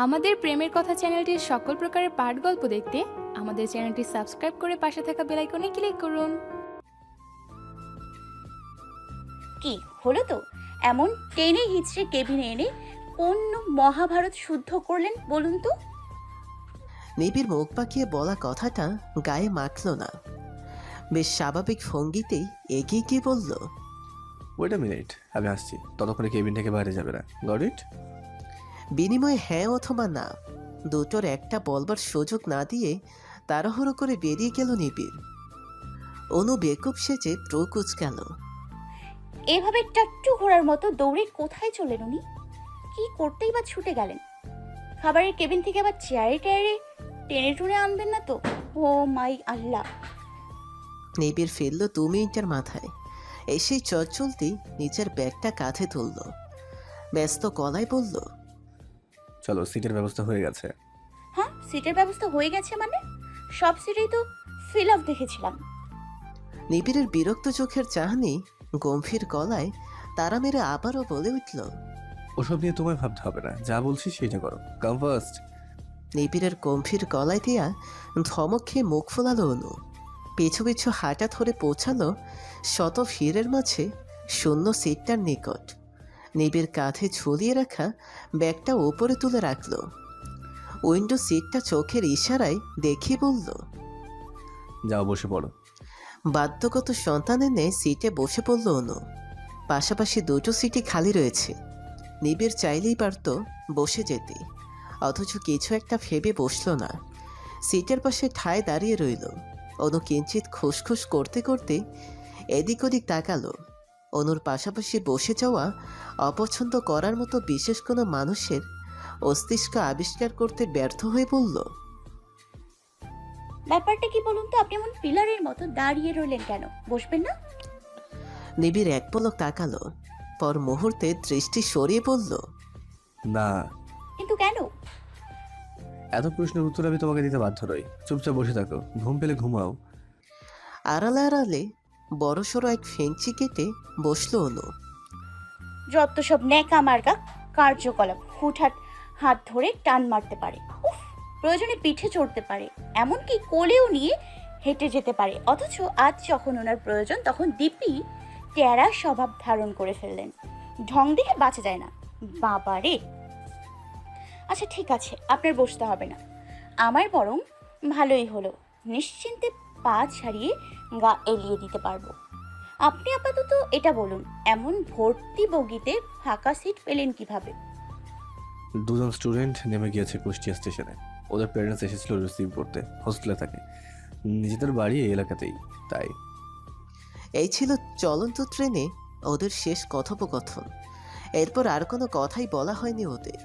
আমাদের প্রেমের কথা চ্যানেলটির সকল প্রকারের পাঠ গল্প দেখতে আমাদের চ্যানেলটি সাবস্ক্রাইব করে পাশে থাকা বেল আইকনে ক্লিক করুন। কি হলো তো? এমন টেনে হিচড়ে কেবিনে এনে কোন মহাভারত শুদ্ধ করলেন বলুন তো? নিবিড় মুখ পাকিয়ে বলা কথাটা গায়ে মাখল না। বেশ স্বাভাবিক ভঙ্গিতেই এগিয়ে গিয়ে বলল, ওয়েট আ মিনিট, আমি আসছি। ততক্ষণে কেবিন থেকে বাইরে যাবে না, গট ইট? বিনিময়ে হ্যাঁ অথবা না দুটোর একটা বলবার সুযোগ না দিয়ে তাড়াহুড়ো করে বেরিয়ে গেল নিবিড়। অনু বেকুব সেজে প্রো কুচকাল। এভাবে টাট্টু ঘোড়ার মতো দৌড়ে কোথায় চলেন উনি? কি করতেই বা ছুটে গেলেন? খাবারের কেবিন থেকে আবার চেয়ারে টেয়ারে টেনে টুনে আনবেন না তো? ও মাই আল্লাহ! নিবিড় ফিরল 2 মিনিটের মাথায়। এসেই চলতি নিচের ব্যাগটা কাঁধে তুলল। ব্যস্ত গলায় বলল, চলো, সিটের ব্যবস্থা হয়ে গেছে। হ্যাঁ, সিটের ব্যবস্থা হয়ে গেছে মানে? সব সিটেই তো ফিল আপ দেখেছিলাম। নিবিড়ের বিরক্ত চোখের চাহনি গম্ভীর গলায় তারা মেরে আবারও বলে উঠল, ওসব নিয়ে তোমায় ভাবতে হবে না, যা বলছি সেটা করো। Come first. নিবিড়ের গম্ভীর গলায় দিয়া ধমক খেয়ে মুখ ফোলালো অনু। পিছু পিছু হাঁটা ধরে পৌঁছালো শত ভিড়ের মাঝে শূন্য সিটটার নিকট। নিবিড় কাঁধে ঝুলিয়ে রাখা ব্যাগটা ওপরে তুলে রাখলো। উইন্ডো সিটটা চোখের ইশারায় দেখিয়ে বলল, যাও বসে পড়ো। বাধ্যগত সন্তান এনে সিটে বসে পড়ল অনু। পাশাপাশি দুটো সিটই খালি রয়েছে। নিবিড় চাইলেই পারত বসে যেতে, অথচ কিছু একটা ভেবে বসল না। সিটের পাশে ঠায় দাঁড়িয়ে রইল। অনু কিঞ্চিত খুসখুস করতে করতে এদিক ওদিক তাকালো। অনুর পাশাপাশি বসে যাওয়া অপছন্দ করার মতো বিশেষ কোনো মানুষের অস্তিষ্ক আবিষ্কার করতে ব্যর্থ হয়ে বলল, ব্যাপারটা কি বলুন তো? আপনি এমন পিলারের মতো দাঁড়িয়ে রইলেন কেন? বসবেন না? নিবিড় এক পলক তাকালো, পর মুহূর্তে দৃষ্টি সরিয়ে বলল, না। কিন্তু কেন? এত প্রশ্নের উত্তর আমি তোমাকে দিতে বাধ্য নই। চুপচাপ বসে থাকো, ঘুম পেলে ঘুমাও। আড়ালে আড়ালে বড়সড় এক ফেঞ্চি কেটে বসলো অনু। যত সব ন্যাকা মার্কা কার্যকলাপ! হুটহাট হাত ধরে টান মারতে পারে, উফ, প্রয়োজনে পিঠে চড়তে পারে, এমনকি কোলেও নিয়ে হেঁটে যেতে পারে। অথচ আজ যখন ওনার প্রয়োজন তখন দিব্যি টেরা স্বভাব ধারণ করে ফেললেন। ঢং দেখে বাঁচা যায় না, বাবারে! আচ্ছা ঠিক আছে, আপনার বসতে হবে না। আমার বরং ভালোই হলো, নিশ্চিন্তে পা ছাড়িয়ে গা এলিয়ে দিতে পারবো। আপনি আপাতত এটা বলুন, এমন ভর্তি বগিতে ফাঁকা সিট পেলেন কিভাবে? দুজন স্টুডেন্ট নেমে গিয়েছে কুষ্টিয়া স্টেশনে। ওদের প্যারেন্টস এসেছিল রিসিভ করতে। হোস্টেলে থাকে, নিজেদের বাড়ি এই এলাকাতেই, তাই। এই ছিল চলন্ত ট্রেনে ওদের শেষ কথোপকথন। এরপর আর কোনো কথাই বলা হয়নি ওদের।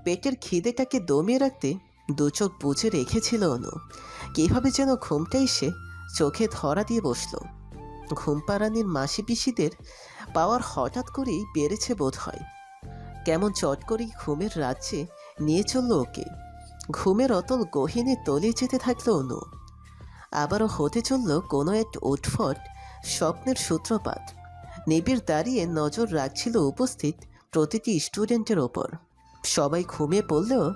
পেটের খিদেটাকে দমিয়ে রাখতে দু চোখ বুজে রেখেছিল অনু। কিভাবে যেন ঘুমটা এসে চোখে ধরা দিয়ে বসলো। ঘুম পাড়ানির মাসি পিসিদের পাওয়ার হঠাৎ করেই বেড়েছে বোধ হয়। কেমন চট করেই ঘুমের রাজ্যে নিয়ে চলল ওকে। ঘুমের অতল গহীনে তলিয়ে যেতে থাকলো অনু। আবারও হতে চলল কোনো এক উদ্ভট স্বপ্নের সূত্রপাত। নিবিড় দাঁড়িয়ে নজর রাখছিল উপস্থিত প্রতিটি স্টুডেন্টের ওপর। সবাই ঘুমিয়ে পড়লেও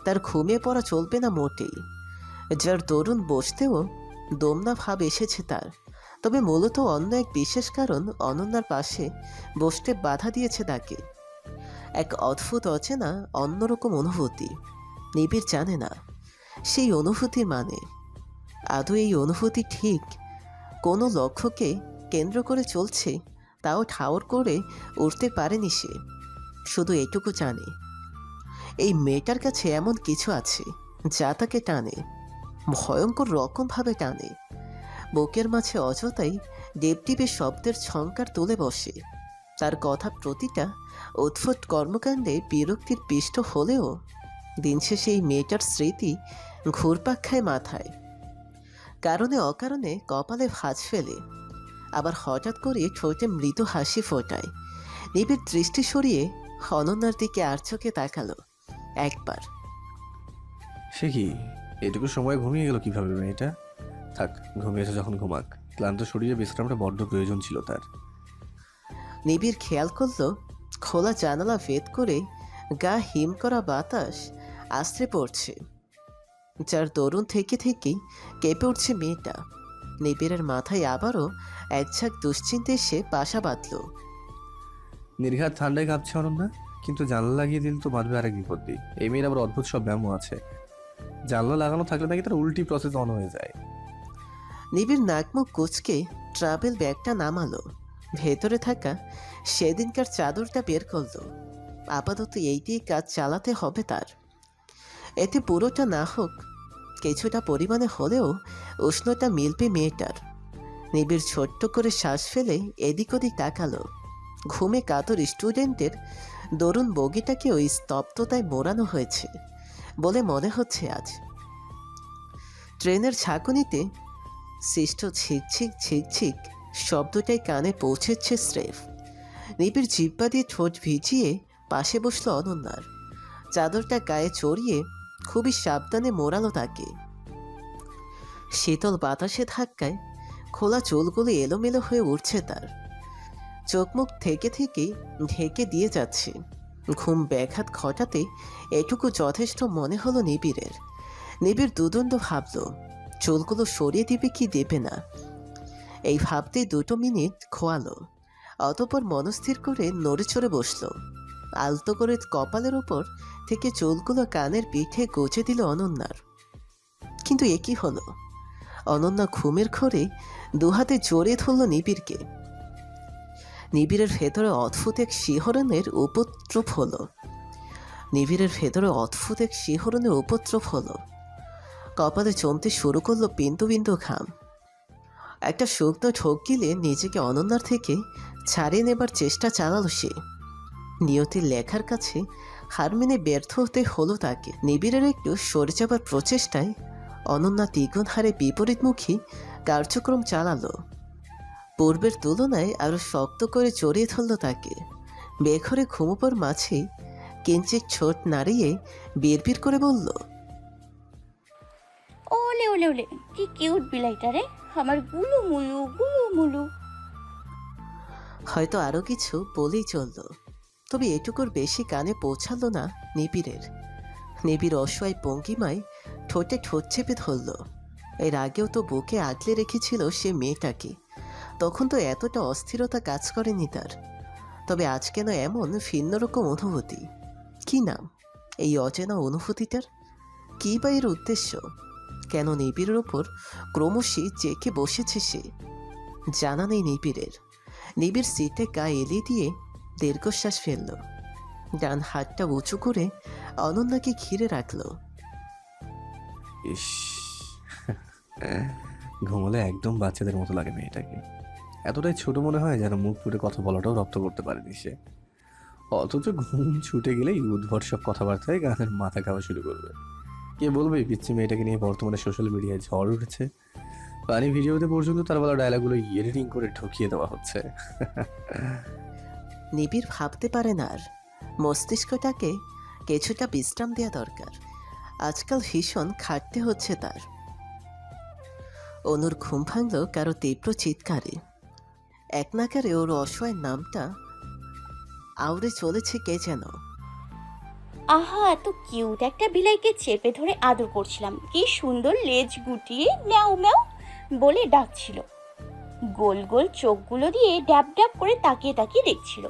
তার ঘুমিয়ে পড়া চলবে না মোটেই। যার দরুন বসতেও দমনা ভাব এসেছে তার। তবে মূলত অন্য এক বিশেষ কারণ অনন্যার পাশে বসতে বাধা দিয়েছে তাকে। এক অদ্ভুত অচেনা অন্যরকম অনুভূতি। নিবিড় জানে না সেই অনুভূতির মানে। আদৌ এই অনুভূতি ঠিক কোনো লক্ষ্যকে কেন্দ্র করে চলছে, তাও ঠাউর করে উঠতে পারেনি সে। শুধু এটুকু জানে এই মেয়েটার কাছে এমন কিছু আছে যা তাকে টানে, ভয়ঙ্কর রকমভাবে টানে। বুকের মাঝে অযথাই দেবদেবীর শব্দের ঝংকার তুলে বসে। তার কথা প্রতিটা উদ্ভট কর্মকাণ্ডে বিরক্তির পিষ্ট হলেও দিন শেষে এই মেয়েটার স্মৃতি ঘুরপাক খায় মাথায়। কারণে অকারণে কপালে ভাঁজ ফেলে, আবার হঠাৎ করে ঠোঁটে মৃদু হাসি ফোটায়। নিবিড় দৃষ্টি সরিয়ে অনন্যার দিকে আর চোখে তাকালো একবার। সে কি, এটুকু সময় ঘুমিয়ে গেল কিভাবে মেয়েটা? থাক, ঘুমিয়েছে যখন ঘুমাক। ক্লান্ত শরীরে বিশ্রামটা বড্ড প্রয়োজন ছিল তার। নিবিড় খেয়াল করল খোলা জানালা ভেদ করে গা হিম করা বাতাস আশ্রে পড়ছে, যার দরুন থেকে থেকেই কেঁপে উঠছে মেয়েটা। নিবিড়ের মাথায় আবারও এক ঝাঁক দুশ্চিন্তে এসে বাসা বাঁধল। নির্ঘাত ঠান্ডায় কাঁপছে অনন্যা, কিন্তু জানলা লাগিয়ে দিল তো বাঁধবে আরেক বিপত্তি। এই মেয়ের আবার অদ্ভুত সব ব্যায়ামও আছে। জানলা লাগানো থাকলে নাকি তার উল্টি প্রসেস অন হয়ে যায়। নিবিড় নাকমুখ কুচকে ট্রাভেল ব্যাগটা নামালো, ভেতরে থাকা সেদিনকার চাদরটা বের করলো। আপাতত এই দিয়ে কাজ চালাতে হবে তার। এতে পুরোটা না হোক, কিছুটা পরিমাণে হলেও উষ্ণতা মিলবে মেয়েটার। নিবিড় ছোট্ট করে শ্বাস ফেলে এদিক ওদিক তাকালো। ঘুমে কাতর স্টুডেন্টের দরুন বগিটাকে ওই স্তব্ধতায় মোড়ানো হয়েছে বলে মনে হচ্ছে আজ। ট্রেনের ঝাঁকুনিতে সৃষ্ট ছিকছিক ছিকছিক শব্দটাই কানে পৌঁছেছে স্রেফ। নিবিড় জিব্বা দিয়ে ঠোঁট ভিজিয়ে পাশে বসলো অনন্যার। চাদরটা গায়ে চড়িয়ে খুবই সাবধানে মোড়ালো তাকে। শীতল বাতাসে ধাক্কায় খোলা চুলগুলো এলোমেলো হয়ে উঠছে তার। চোখ মুখ থেকে থেকেই ঢেকে দিয়ে যাচ্ছে। ঘুম ব্যাঘাত ঘটাতে এটুকু যথেষ্ট মনে হলো নিবিড়ের। নিবিড় দুদণ্ড ভাবল চুলগুলো সরিয়ে দিবে কি দেবে না। এই ভাবতেই 2 মিনিট খোয়ালো। অতঃপর মনস্থির করে নড়ে চড়ে বসলো। আলতো করে কপালের উপর থেকে চুলগুলো কানের পিঠে গজে দিল অনন্যার। কিন্তু এ কি হলো? অনন্যা ঘুমের ঘোরে দুহাতে জড়িয়ে ধরল নিবিড়কে। নিবিড়ের ভেতরে অদ্ভুত এক শিহরণের উপদ্রব হলো। কপালে জমতে শুরু করলো বিন্দু বিন্দু ঘাম। একটা শুকনো ঢোক গিলে নিজেকে অনন্যার থেকে ছাড়িয়ে নেবার চেষ্টা চালালো সে। নিয়তির লেখার কাছে হার মেনে ব্যর্থ হতে হলো তাকে। নিবিড়ের একটু সরে যাবার প্রচেষ্টায় অনন্যা দ্বিগুণ হারে বিপরীতমুখী কার্যক্রম চালালো। পূর্বের তুলনায় আরো শক্ত করে জড়িয়ে ধরল তাকে। বেঘরে ঘুমোবার মাঝে কিঞ্চিত ছোট নাড়িয়ে বিড়বিড় করে বলল, ওলে ওলে ওলে, কি কিউট বিলাইটা রে, আমার গুলু মুলু গুলু মুলু। হয়তো আরো কিছু বলেই চলল, তবে এটুকুর বেশি কানে পৌঁছালো না নিবিড়ের। নিবিড় অসহায় ভঙ্গিমায় ঠোঁটে ঠোঁট চেপে ধরল। এর আগেও তো বুকে আগলে রেখেছিল সে মেয়েটাকে, তখন তো এতটা অস্থিরতা কাজ করেনি তার। তবে আজ কেন এমন ভিন্নরকম অনুভূতি? কি নাম এই অচেনা অনুভূতিটার? কী বা এর উদ্দেশ্য? কেন নিবিড়ের ওপর ক্রমশই চেকে বসেছে সে? জানা নেই নিবিড়ের। নিবিড় সিটে গা এলিয়ে দিয়ে দীর্ঘশ্বাস ফেলল। ডান হাতটা উঁচু করে অনন্যাকে ঘিরে রাখল। ইস, ঘুমলে একদম বাচ্চাদের মতো লাগে মেয়েটাকে। এতটাই ছোট মনে হয় যেন মুখ ফুটে কথা বলাটাও রপ্ত করতে পারেনি সে। অথচ ঘুম ছুটে গেলেই উদ্ভট সব কথাবার্তায় গানের মাথা খাওয়া শুরু করবে। কে বলবে এই পিচ্ছি মেয়েটাকে নিয়ে বর্তমানে সোশ্যাল মিডিয়ায় ঝড় উঠেছে। পানি ভিডিওতে পর্যন্ত তার বলা ডায়লগুলো এডিটিং করে ঢুকিয়ে দেওয়া হচ্ছে। নিবিড় ভাবতে পারে না আর। মস্তিষ্কটাকে কিছুটা বিশ্রাম দেওয়া দরকার। আজকাল ভীষণ খাটতে হচ্ছে তার। অনুর ঘুম ভাঙল কারো তীব্র চিৎকারে। এক নাগারে ওর অসহায় নামটা আউড়ে চলেছে কে যেন। আহা, এত কিউট একটা বিলাইকে চেপে ধরে আদর করছিলাম, কি সুন্দর লেজ গুটিয়ে ম্যাও ম্যাও বলে ডাকছিল। গোল গোল চোখগুলো দিয়ে ড্যাব ড্যাব করে তাকিয়ে তাকিয়ে দেখছিল।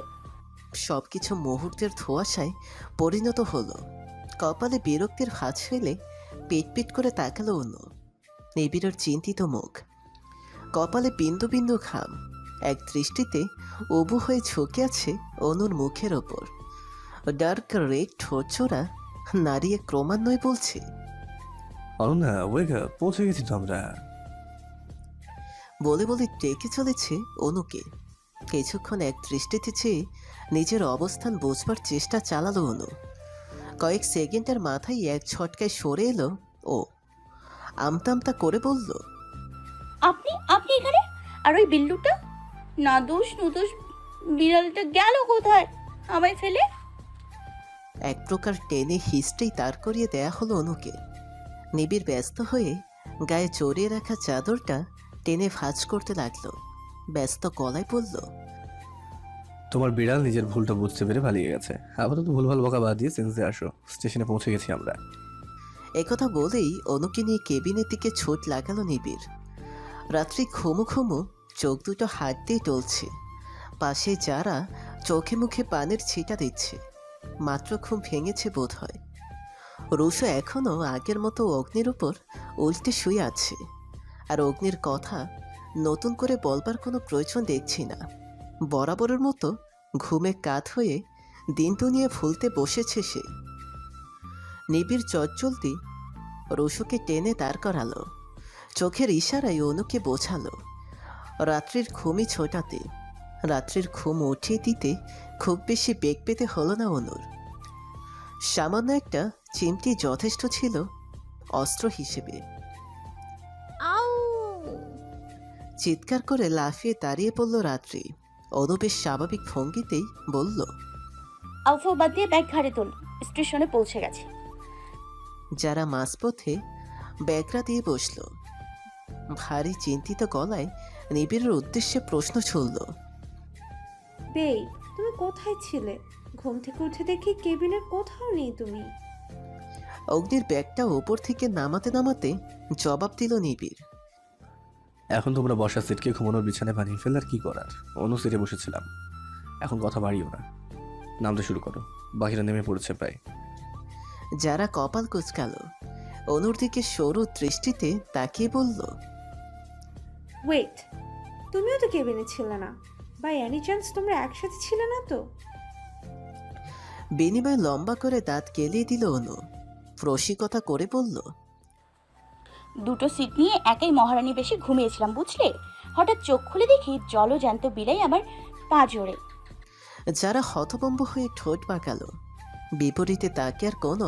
সবকিছু মুহূর্তের ধোঁয়াশায় পরিণত হলো। কপালে বিরক্তির ভাঁজ ফেলে পেট পিট করে তাকালো অনু। নিবিড়ের চিন্তিত মুখ, কপালে বিন্দু বিন্দু ঘাম। এক দৃষ্টিতে উবু হয়ে ঝুঁকে আছে অনুর মুখের ওপর। ডার্ক রেড ঠোঁটচোরা নাড়িয়ে ক্রমান্বয়ে বলছে, অনন্যা ওয়েক আপ, পৌঁছে গেছি তো আমরা। বলে বলে ডেকে চলেছে অনুকে। কিছুক্ষণ এক দৃষ্টিতে চেয়ে নিজের অবস্থান বুঝবার চেষ্টা চালালো অনু। কয়েক সেকেন্ডের মাথায় এক ছটকায় সরে এলো ও। আমতা আমতা করে বলল, আপনি আপনি এখানে? আর ওই বিল্লুটা, নাদুস নুদুস বিড়ালটা গেল কোথায় আমায় ফেলে? এক প্রকার টেনে হিস্ট্রি তার করিয়ে দেয়া হলো অনুকে। নিবিড় ব্যস্ত হয়ে গায়ে চড়িয়ে রাখা চাদরটা টেনে ভাঁজ করতে লাগলো। ব্যস্ত গলায় বলল, তোমার বিড়াল নিজের ভুলটা বুঝতে পেরে পালিয়ে গেছে। আপাতত ভুলভাল বকা বাদ দিয়ে সেন্সে আসো, স্টেশনে পৌঁছে গেছি আমরা। একথা বলেই অনুকে নিয়ে কেবিনের দিকে ছুট লাগালো নিবিড়। রাত্রি ঘুমু ঘুমু, চোখ দুটো হাত দিয়ে টলছে। পাশে যারা চোখে মুখে পানের ছিটা দিচ্ছে। মাত্র ঘুম ভেঙেছে বোধ হয়। রুশো এখনও আগের মতো অগ্নির উপর উল্টে শুয়ে আছে। আর অগ্নির কথা নতুন করে বলবার কোনো প্রয়োজন দেখছি না। বরাবরের মতো ঘুমে কাত হয়ে দিন দুনিয়া ভুলতে বসেছে সে। নিবিড় চটচলতি রুশোকে টেনে দাঁড় করালো। চোখের ইশারায় অনুকে বোঝালো রাত্রির ঘুমই ছোটাতে। রাত্রির ঘুম উঠিয়ে দিতে খুব বেশি বেগ পেতে হলো না অনুর। সামান্য একটা চিমটি যথেষ্ট ছিল অস্ত্র হিসেবে। আউ! চিৎকার করে লাফিয়ে দাঁড়িয়ে পড়ল রাত্রি। অনু বেশ স্বাভাবিক ভঙ্গিতেই বলল, আউফাউ বাদ দিয়ে ব্যাগ ঘাড়ে তোল, স্টেশনে পৌঁছে গেছে। যারা মাঝপথে ব্যাগরা দিয়ে বসল। ভারী চিন্তিত গলায় নিবিড়ের উদ্দেশ্যে প্রশ্ন ছুড়ল, বেই, তুমি কোথায় ছিলে? ঘুম থেকে উঠে দেখি কেবিনের কোথাও নেই তুমি। অগ্নির ব্যাগটা ওপর থেকে নামাতে নামাতে জবাব দিল নিবিড়, এখন তোমরা বসার সিটকে ঘুমানোর বিছানায় বানিয়ে ফেল, আর কি করার। অন্য সিটে বসেছিলাম, এখন কথা বাড়িও না, নামতে শুরু করো। বাকিরা নেমে পড়েছে প্রায়। যারা কপাল কুচকাল। অনুর দিকে সরু দৃষ্টিতে তাকিয়ে বলল, ওয়েট, তুমিও তো কেবিনে ছিলে না। বাই এনি চান্স তোমরা একসাথে ছিলে না তো? বিনিময় লম্বা করে দাঁত কেলিয়ে দিল অনু। রসিকতা করে বলল, দুটো সিট নিয়ে একাই মহারানী বেশি ঘুমিয়েছিলাম বুঝলে। হঠাৎ চোখ খুলে দেখি জলজ্যান্ত বিলাই আমার পা জোরে। যারা হতভম্ব হয়ে ঠোঁট বাঁকাল। বিপরীতে তাকে আর কোনো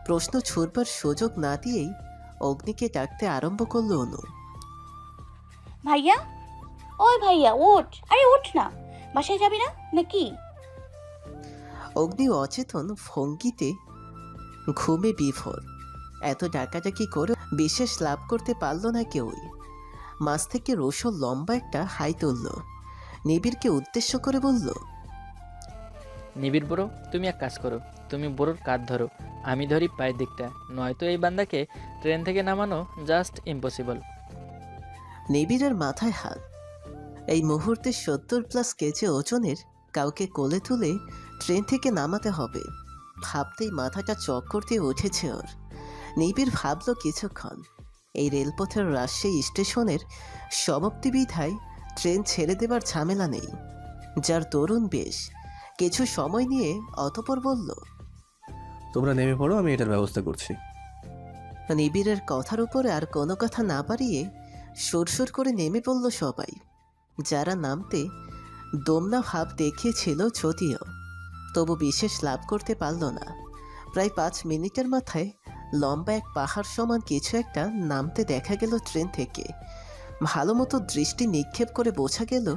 প্রশ্ন ছুড়বার সুযোগ না দিয়েই অগ্নিকে ডাকতে আরম্ভ করল অনু। ভাইয়া, ওই ভাইয়া ওঠ, আরে ওঠ না, বাসায় যাবি না নাকি? অগ্নি অচেতন ভঙ্গিতে ঘুমে বিভোর। এত ডাকাডাকি করে বিশেষ লাভ করতে পারল না কেউই। মাঝ থেকে রোশো লম্বা একটা হাই তুলল। নিবিড়কে উদ্দেশ্য করে বলল, নিবিড় বড়ো, তুমি এক কাজ করো, তুমি বড়োর কাঁধ ধরো, আমি ধরি পায়ের দিকটা, নয়তো এই বান্দাকে ট্রেন থেকে নামানো জাস্ট ইম্পসিবল। নিবিড়ের মাথায় হাত। এই মুহূর্তে 70+ কেজি ওজনের কাউকে কোলে তুলে ট্রেন থেকে নামাতে হবে ভাবতেই মাথাটা চক্কর দিয়ে উঠেছে ওর। নিবিড় ভাবল কিছুক্ষণ। এই রেলপথের রাজশাহী স্টেশনের সমাপ্তি বিধায় ট্রেন ছেড়ে দেবার ঝামেলা নেই। যার তরুণ বেশ কিছু সময় নিয়ে অতঃপর বলল, তোমরা নেমে পড়ো, আমি এটার ব্যবস্থা করছি। নিবিড়ের কথার উপরে আর কোনো কথা না বাড়িয়ে সুরসুর করে নেমে পড়ল সবাই। যারা নামতে দমনা ভাব দেখিয়েছিল যদিও, তবু বিশেষ লাভ করতে পারল না। প্রায় 5 মিনিটের মাথায় লম্বা এক পাহাড় সমান কিছু একটা নামতে দেখা গেল ট্রেন থেকে। ভালো মতো দৃষ্টি নিক্ষেপ করে বোঝা গেল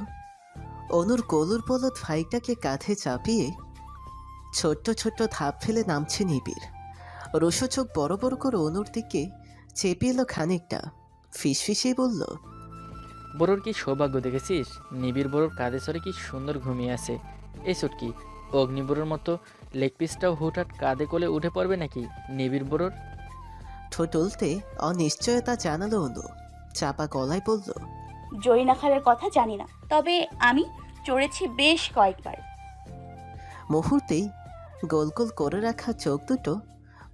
অনুর কলুর পলট ভাইটাকে কাঁধে চাপিয়ে ছোট্ট ছোট্ট ধাপ ফেলে নামছে নিবিড়। রসো চোখ বড় বড় করে অনুর দিকে চেপে এলো খানিকটা, ফিসফিসেই বলল, বড়োর কি সৌভাগ্য দেখেছিস? নিবিড় বড়োর কাঁধে সরে কি সুন্দর ঘুমিয়ে আছে। এই সুটকি অগ্নি বড়োর মতো লেগ পিসটাও হুটহাট কাঁধে কোলে উঠে পড়বে নাকি নিবিড় বড়োর? ঠোঁট উল্টে অনিশ্চয়তা জানালো অনু। চাপা গলায় বলল, জরিনা খালের কথা জানি না, তবে আমি চড়েছি বেশ কয়েকবার। মুহূর্তেই গোল গোল করে রাখা চোখ দুটো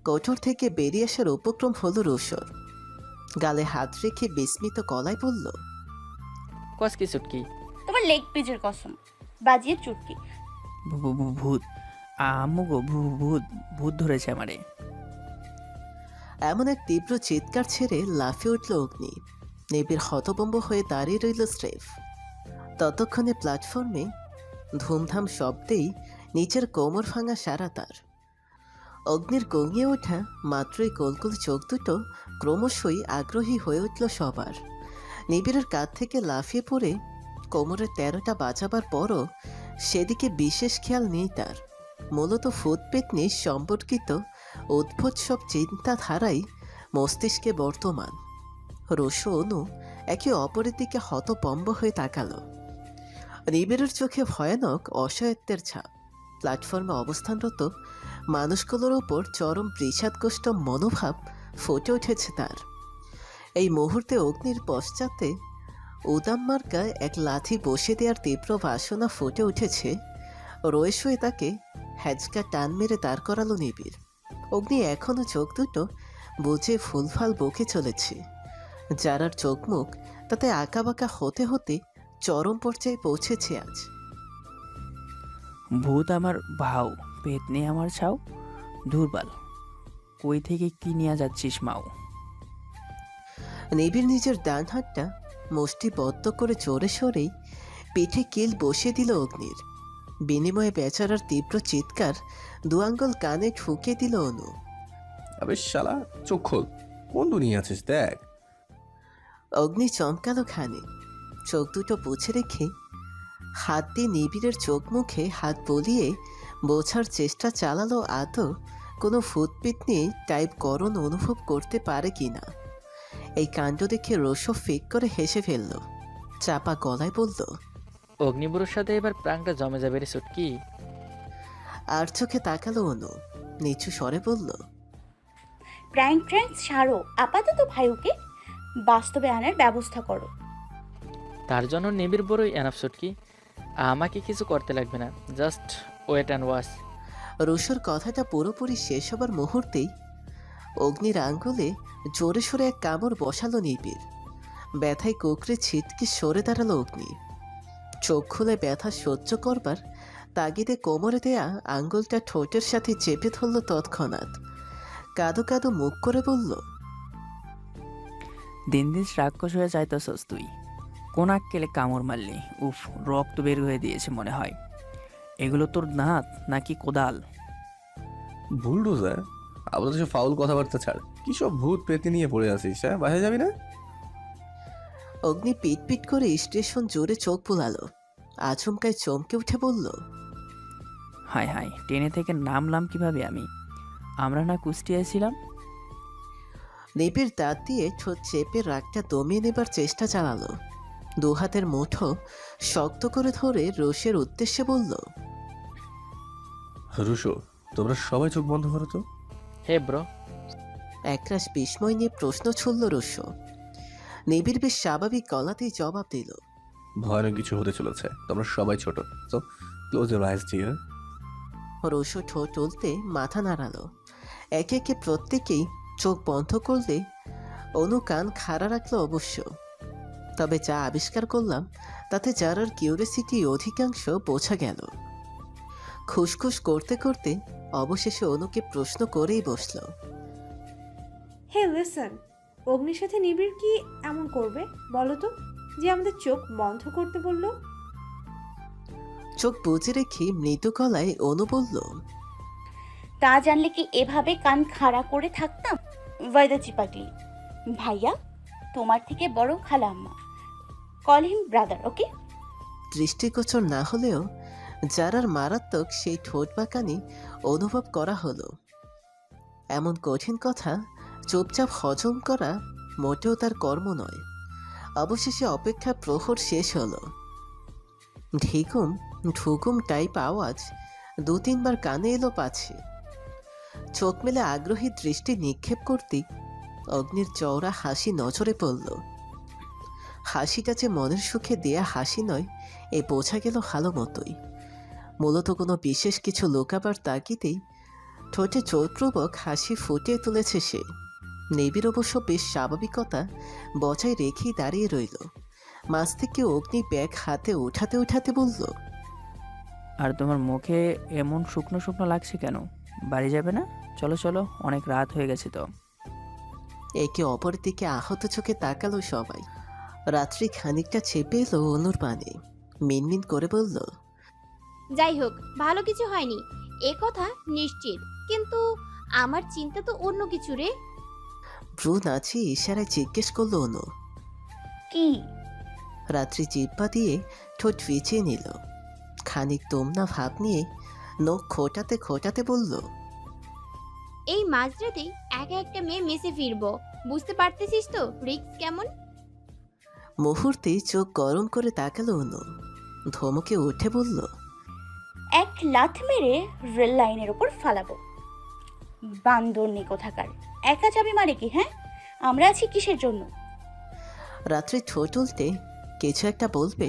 কোঠর থেকে বেরিয়ে আসার উপক্রম হলো রুশোর। গালে হাত রেখে বিস্মিত গলায় বলল, কস কি সুটকি? তোমার লেগ পিজের কসম, বাজিয়ে চুটকি। ভূত, আম্মু গো, ভূত ভূত ধরেছে আমারে। এমন এক তীব্র চিৎকার ছেড়ে লাফিয়ে উঠল অগ্নি। নিবিড় হতভম্ব হয়ে দাঁড়িয়ে রইল স্রেফ। ততক্ষণে প্ল্যাটফর্মে ধুমধাম শব্দেই নিচের কোমর ভাঙা সারা তার। অগ্নির গঙিয়ে ওঠা মাত্রই গোলগোল চোখ দুটো ক্রমশই আগ্রহী হয়ে উঠল সবার। নিবিড়ের কাঁধ থেকে লাফিয়ে পড়ে কোমরের 13টা বাজাবার পরও সেদিকে বিশেষ খেয়াল নেই তার। মূলত ফুটপেটনি সম্পর্কিত উদ্ভট সব চিন্তাধারাই মস্তিষ্কে বর্তমান। রসু অনু একে অপরের দিকে হতভম্ব হয়ে তাকালো। নিবিড়ের চোখে ভয়ানক অসহায়ত্বের ছাপ। প্ল্যাটফর্মে অবস্থানরত মানুষগুলোর ওপর চরম বিষাদগ্রস্ত মনোভাব ফুটে উঠেছে তার। এই মুহূর্তে অগ্নির পশ্চাতে উদাম মার্কা এক লাথি বসে দেওয়ার তীব্র বাসনা ফুটে উঠেছে। রয়ে শুয়ে তাকে হ্যাচকা টান মেরে দাঁড় করালো নিবিড়। অগ্নি এখনও চোখ দুটো বুঝে ফুলফাল বকে চলেছে। যারার চোখ মুখ তাতে আঁকাবাঁকা হতে হতে চরম পর্যায়ে পৌঁছেছে আজ। ভূত আমার ভাও, পেতনি আমার ছাও, দুর্বল কই থেকে কি নিয়ে যাচ্ছিস মাও? নিবিড় নিজের ডান হাতটা মুষ্টিবদ্ধ করে জোরে সরেই পিঠে কিল বসিয়ে দিল অগ্নির। বিনিময়ে বেচারার তীব্র চিৎকার দু আঙ্গুল কানে ঠুকে দিল অনু। আবে শালা, চোখ খোল, কোন দুনিয়া আছিস দেখ। অগ্নি চমকালো খানে, চোখ দুটো বুঝে রেখে হাত দিয়ে নিবিড়ের চোখ মুখে হাত বলিয়ে বোঝার চেষ্টা চালালো আদৌ কোনো ফুটপিটনি টাইপ গরম অনুভব করতে পারে কিনা। এই কাণ্ড দেখে রোশো ফিক করে হেসে ফেলল, চাপা গলায় বলল, অগ্নিবুড়োর সাথে এবার প্রাণটা জমে যাবে রে সুটকি। আর চোখে তাকালো অনু, নিচু স্বরে বলল, প্র্যাঙ্ক ট্র্যাঙ্ক ছাড়ো, আপাতত ভাইকে বাস্তবে আনার ব্যবস্থা করো। তার জন্য নিবিড় বড়ই এনাফ সুটকি, আমাকে কিছু করতে লাগবে না, জাস্ট ওয়েট অ্যান্ড ওয়াচ। রোশোর কথাটা পুরোপুরি শেষ হবার মুহূর্তেই অগ্নির আঙ্গুলে জোরে সোরে এক কামড় বসালো নিবিড়। ব্যথায় কোকড়ে ছিটকে সরে দাঁড়ালো অগ্নি। চোখ খুলে ব্যথা সহ্য করবার তাগিদে কোমরে দেয়া আঙ্গুলটা ঠোঁটের সাথে চেপে ধরল তৎক্ষণাৎ। কাদো কাদো মুখ করে বলল, দিন দিন রাক্ষস হয়ে যাইতেছস তুই। কোন আক্কেলে কামড় মারলি? উফ, রক্ত বের হয়ে দিয়েছে মনে হয়। এগুলো তোর দাঁত নাকি কোদাল? বুলডোজার, আবার সব ফাউল কথাবার্তা ছাড়। কি সব ভূত পেতে নিয়ে পড়ে আছিস? হ্যাঁ, বাসায় যাবি না? অগ্নি পিট পিট করে স্টেশন জোরে চোখ বুলালো। আচমকায় চমকে উঠে বলল, হায় হায়, ট্রেনে থেকে নামলাম কিভাবে আমি? আমরা না কুষ্টিয়ায় ছিলাম? নিবিড় দাঁত দিয়ে ঠোঁট চেপে রাগটা দমিয়ে নেবার চেষ্টা চালালো। দু হাতের মুঠো শক্ত করে ধরে রোষের উদ্দেশ্যে বলল, রুশো, তোমরা সবাই চোখ বন্ধ করো তো। Hey bro. একরাশ বিস্ময় নিয়ে প্রশ্ন ছুড়ল রোশো। নিবিড় বেশ স্বাভাবিক গলাতেই জবাব দিল, ভয়ানক কিছু হতে চলেছে, তোমরা সবাই ছোট। তো ক্লোজ ইউর আইজ ডিয়ার। রোশো ঠোঁট তুলতে মাথা নাড়ালো। একে একে প্রত্যেকেই চোখ বন্ধ করলে অনু কান খাড়া রাখলো অবশ্য। তবে যা আবিষ্কার করলাম তাতে যারার কিউরিয়াসিটি অধিকাংশ বোঝা গেল। খুসখুস করতে করতে অবশেষে অনুকে প্রশ্ন করেই বসল, হে লিসন, অগ্নির সাথে নিবিড় কি এমন করবে বলো তো, যে আমাদের চোখ বন্ধ করতে বললো? চোখ বুজে রেখে মৃদু গলায় অনু বলল, তা জানলে কি এভাবে কান খাড়া করে থাকতাম? ওয়াইদা চিপাগলি ভাইয়া, তোমার থেকে বড় খালা আম্মা, কল হিম ব্রাদার, ওকে? দৃষ্টিগোচর না হলেও যারার মারাত্মক সেই ঠোঁট বাঁকানি অনুভব করা হলো। এমন কঠিন কথা চুপচাপ হজম করা মোটেও তার কর্ম নয়। অবশেষে অপেক্ষা প্রহর শেষ হলো। ঢিকুম ঢুকুম টাইপ আওয়াজ দু তিনবার কানে এলো পাছে। চোখ মেলে আগ্রহী দৃষ্টি নিক্ষেপ করতেই অগ্নির চওড়া হাসি নজরে পড়ল। হাসিটা যে মনের সুখে দেয়া হাসি নয় এ বোঝা গেল ভালো মতোই। মূলত কোনো বিশেষ কিছু লোকাবার তাগিদেই ঠোঁটে জোরপূর্বক হাসি ফুটিয়ে তুলেছে সে। নিবিড় অবশ্য বেশ স্বাভাবিকতা বজায় রেখেই দাঁড়িয়ে রইল। মাঝ থেকে অগ্নি ব্যাগ হাতে উঠাতে উঠাতে বলল, আর তোমার মুখে এমন শুকনো শুকনো লাগছে কেন? বাড়ি যাবে না? চলো চলো, অনেক রাত হয়ে গেছে তো। একে অপর দিকে আহত চোখে তাকালো সবাই। রাত্রি খানিকটা চেপে এলো অনুর পানে, মিনমিন করে বলল, যাই হোক, ভালো কিছু হয়নি এ কথা নিশ্চিত, কিন্তু আমার চিন্তা তো অন্য কিছু রে। ভ্রু নাচিয়ে ইশারায় জিজ্ঞেস করলো অনু। কি? রাত্রি জিব্বা দিয়ে ঠোঁট ভিজিয়ে নিল। খানিক তোমনা ভাব নিয়ে নখ খোটাতে খোটাতে বলল, এই মাঝরাতে একা একটা মেয়ে মেসে ফিরবো, বুঝতে পারতেছিস তো রিস্ক কেমন? মুহূর্তে চোখ গরম করে তাকালো অনু। ধমকে উঠে বলল, এক লাথ মেরে রেল লাইনের ওপর ফালাবো। বান্দরনি কোথাকার, একা যাবি মারে কি? হ্যাঁ, আমরা আছি কিসের জন্য? রাত্রি ঠোঁট উল্টে কিছু একটা বলবে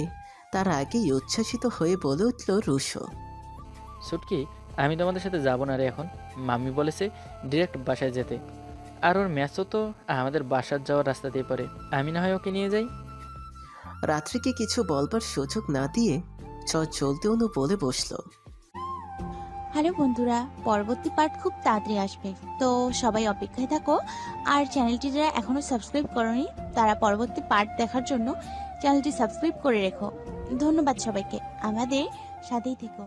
তার আগেই উচ্ছ্বাসিত হয়ে বলে উঠল রুশো, সুটকি, আমি তোমাদের সাথে যাব না রে এখন। মাম্মি বলেছে ডিরেক্ট বাসায় যেতে। আর ওর ম্যাচও তো আমাদের বাসার যাওয়ার রাস্তা দিয়ে পড়ে। আমি না হয় ওকে নিয়ে যাই। রাত্রিকে কিছু বলবার সুযোগ না দিয়ে চলতে অনু বলে বসলো। হ্যালো বন্ধুরা, পরবর্তী পার্ট খুব তাড়াতাড়ি আসবে, তো সবাই অপেক্ষায় থাকো। আর চ্যানেলটি যারা এখনো সাবস্ক্রাইব করনি তারা পরবর্তী পার্ট দেখার জন্য চ্যানেলটি সাবস্ক্রাইব করে রেখো। ধন্যবাদ সবাইকে, আমাদের সাথেই থেকো।